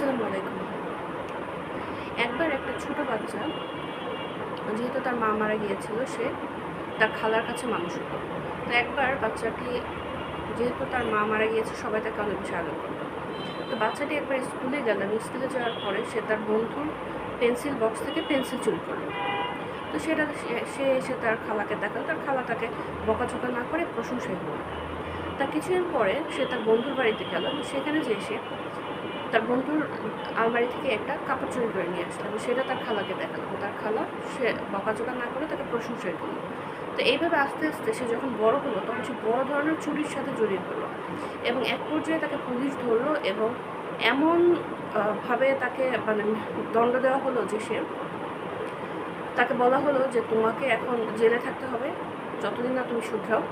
আসসালামু আলাইকুম। একবার একটা ছোট বাচ্চা, যেহেতু তার মা মারা গিয়েছিল, সে তার খালার কাছে মানুষ হতো। তো একবার বাচ্চাটি, যেহেতু তার মা মারা গিয়েছে, সবাই তাকে অনেক বেশি আদর করতো। তো বাচ্চাটি একবার স্কুলে গেল এবং স্কুলে যাওয়ার পরে সে তার বন্ধুর পেন্সিল বক্স থেকে পেন্সিল চুরি করলো। তো সেটা সে এসে তার খালাকে দেখালো। তার খালা তাকে বকাঝকা না করে প্রশংসাই করলো। তার কিছুদিন পরে সে তার বন্ধুর বাড়িতে গেল এবং সেখানে যে সে তার বন্ধুর আলমারি থেকে একটা কাপড় চুরি করে নিয়ে আসলো এবং সেটা তার খালাকে দেখালো। তার খালা সে বকাঝকা না করে তাকে প্রশংসাই করলো। তো এইভাবে আস্তে আস্তে সে যখন বড় হলো, তখন সে বড় ধরনের চুরির সাথে জড়িয়ে পড়লো এবং এক পর্যায়ে তাকে পুলিশ ধরলো এবং এমন ভাবে তাকে মানে দণ্ড দেওয়া হলো যে তাকে বলা হলো যে তোমাকে এখন জেলে থাকতে হবে, যতদিন না তুমি শুধরাও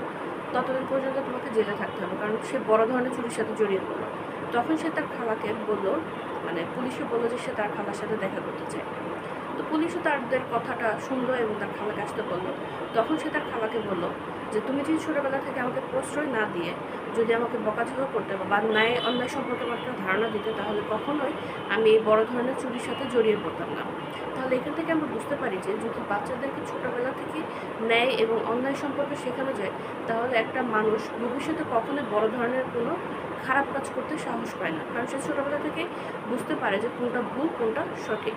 ততদিন পর্যন্ত তোমাকে জেলে থাকতে হবে, কারণ সে বড় ধরনের চুরির সাথে জড়িয়ে পড়লো। তখন সে তার খালাকে বললো, মানে পুলিশে বললো যে সে তার খালার সাথে দেখা করতে চায়। তো পুলিশও তাদের কথাটা শুনলো এবং তার খালাকে আসতে বললো। তখন সে তার খালাকে বললো যে তুমি যদি ছোটোবেলা থেকে আমাকে প্রশ্রয় না দিয়ে যদি আমাকে বকাঝকা করতে বা ন্যায় অন্যায় সম্পর্কে আমার একটা ধারণা দিতে, তাহলে কখনোই আমি এই বড় ধরনের চুরির সাথে জড়িয়ে পড়তাম না। তাহলে এখান থেকে আমরা বুঝতে পারি যে যদি বাচ্চাদেরকে ছোটোবেলা থেকে ন্যায় এবং অন্যায় সম্পর্কে শেখানো যায়, তাহলে একটা মানুষ ভবিষ্যতে কখনোই বড় ধরনের কোনো খারাপ কাজ করতে সাহস পায় না, কারণ সে ছোটোবেলা থেকে বুঝতে পারে যে কোনটা ভুল কোনটা সঠিক।